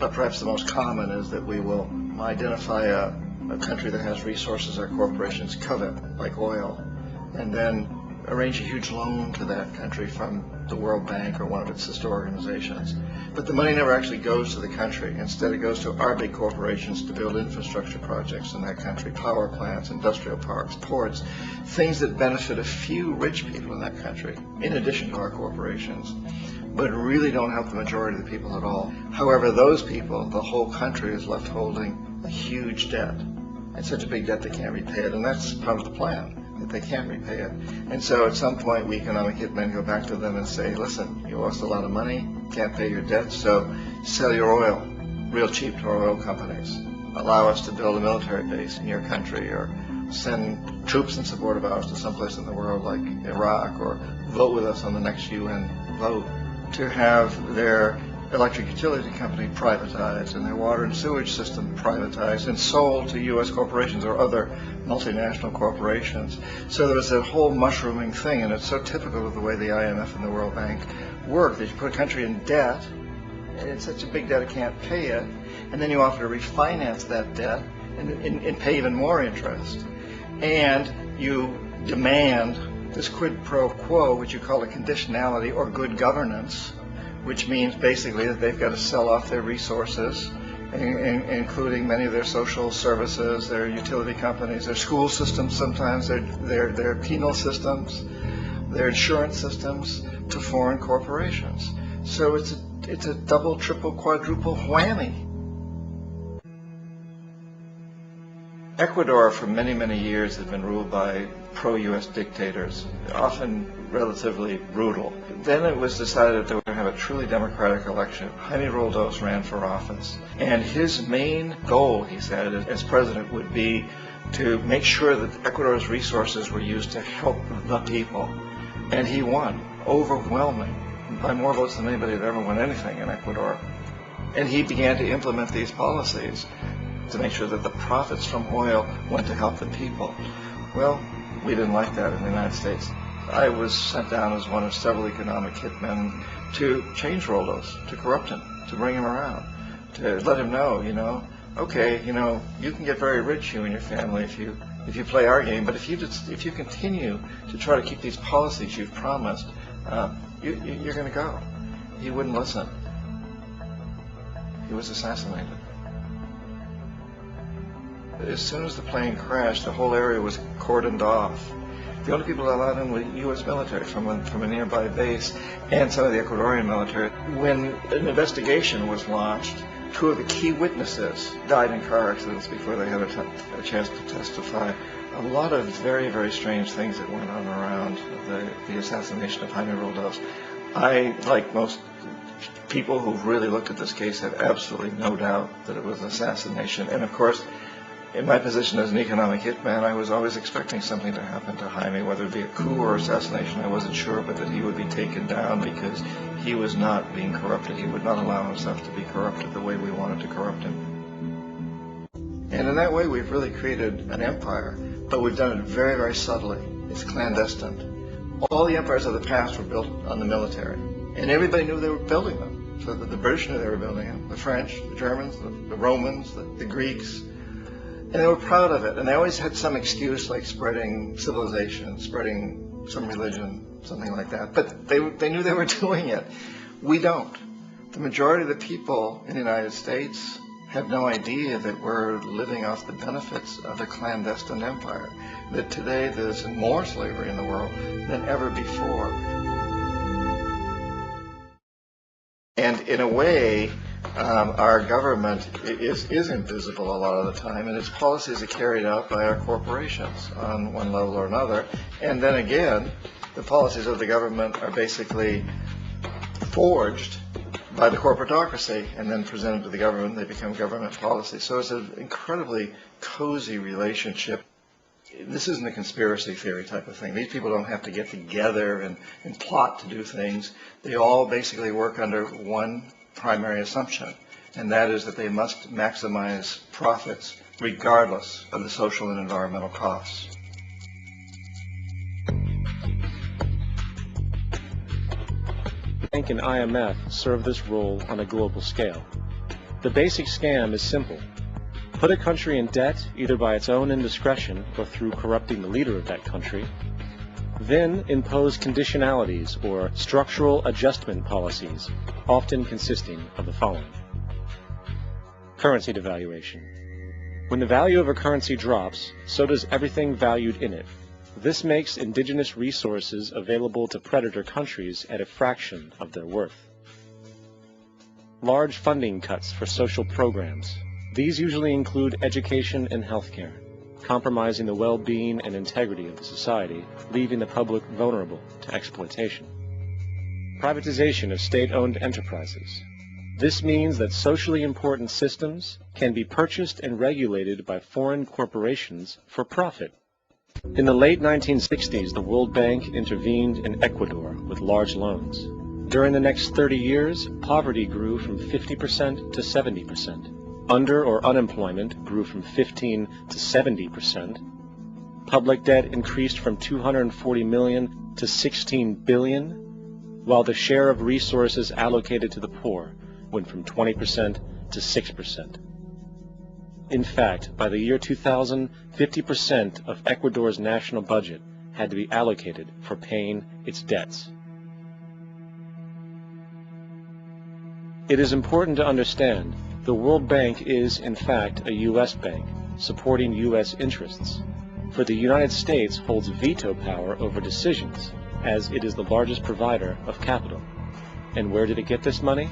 but perhaps the most common is that we will identify a country that has resources our corporations covet, like oil, and then arrange a huge loan to that country from the World Bank or one of its sister organizations. But the money never actually goes to the country. Instead, it goes to our big corporations to build infrastructure projects in that country, power plants, industrial parks, ports, things that benefit a few rich people in that country, in addition to our corporations, but really don't help the majority of the people at all. However, those people, the whole country is left holding a huge debt, and such a big debt they can't repay it, and that's part of the plan, that they can't repay it. And so at some point, we economic hitmen go back to them and say, listen, you owe us a lot of money, can't pay your debt, so sell your oil real cheap to our oil companies. Allow us to build a military base in your country, or send troops in support of ours to someplace in the world like Iraq, or vote with us on the next UN vote. To have their electric utility company privatized and their water and sewage system privatized and sold to U.S. corporations or other multinational corporations. So there was that whole mushrooming thing, and it's so typical of the way the IMF and the World Bank work, that you put a country in debt, and it's such a big debt it can't pay it, and then you offer to refinance that debt and pay even more interest. And you demand this quid pro quo, which you call a conditionality or good governance, which means basically that they've got to sell off their resources, including many of their social services, their utility companies, their school systems sometimes, their penal systems, their insurance systems, to foreign corporations. So it's a double, triple, quadruple whammy. Ecuador for many, many years has been ruled by pro-U.S. dictators, often relatively brutal. Then it was decided that they were going to have a truly democratic election. Jaime Roldos ran for office, and his main goal, he said, as president, would be to make sure that Ecuador's resources were used to help the people. And he won, overwhelming, by more votes than anybody had ever won anything in Ecuador. And he began to implement these policies to make sure that the profits from oil went to help the people. Well, we didn't like that in the United States. I was sent down as one of several economic hitmen to change Roldos, to corrupt him, to bring him around, to let him know, okay, you can get very rich, you and your family, if you play our game, but if you continue to try to keep these policies you've promised, you're going to go. He wouldn't listen. He was assassinated. As soon as the plane crashed, the whole area was cordoned off. The only people allowed in were U.S. military from a nearby base and some of the Ecuadorian military. When an investigation was launched, two of the key witnesses died in car accidents before they had a chance to testify. A lot of very, very strange things that went on around the assassination of Jaime Roldos. I, like most people who've really looked at this case, have absolutely no doubt that it was an assassination. And of course, in my position as an economic hitman, I was always expecting something to happen to Jaime, whether it be a coup or assassination, I wasn't sure, but that he would be taken down because he was not being corrupted. He would not allow himself to be corrupted the way we wanted to corrupt him. And in that way, we've really created an empire, but we've done it very, very subtly. It's clandestine. All the empires of the past were built on the military, and everybody knew they were building them. So that the British knew they were building them, the French, the Germans, the Romans, the Greeks. And they were proud of it, and they always had some excuse, like spreading civilization, spreading some religion, something like that. But they knew they were doing it. We don't. The majority of the people in the United States have no idea that we're living off the benefits of a clandestine empire, that today there's more slavery in the world than ever before. And in a way, our government is invisible a lot of the time, and its policies are carried out by our corporations on one level or another. And then again, the policies of the government are basically forged by the corporatocracy and then presented to the government. They become government policy. So it's an incredibly cozy relationship. This isn't a conspiracy theory type of thing. These people don't have to get together and plot to do things. They all basically work under one primary assumption, and that is that they must maximize profits regardless of the social and environmental costs. The Bank and IMF serve this role on a global scale. The basic scam is simple. Put a country in debt either by its own indiscretion or through corrupting the leader of that country. Then impose conditionalities or structural adjustment policies, often consisting of the following. Currency devaluation. When the value of a currency drops, so does everything valued in it. This makes indigenous resources available to predator countries at a fraction of their worth. Large funding cuts for social programs. These usually include education and healthcare, compromising the well-being and integrity of the society, leaving the public vulnerable to exploitation. Privatization of state-owned enterprises. This means that socially important systems can be purchased and regulated by foreign corporations for profit. In the late 1960s, the World Bank intervened in Ecuador with large loans. During the next 30 years, poverty grew from 50% to 70%. Under or unemployment grew from 15 to 70%. Public debt increased from 240 million to 16 billion, while the share of resources allocated to the poor went from 20% to 6%. In fact, by the year 2000, 50% of Ecuador's national budget had to be allocated for paying its debts. It is important to understand the World Bank is, in fact, a U.S. bank, supporting U.S. interests. For the United States holds veto power over decisions, as it is the largest provider of capital. And where did it get this money?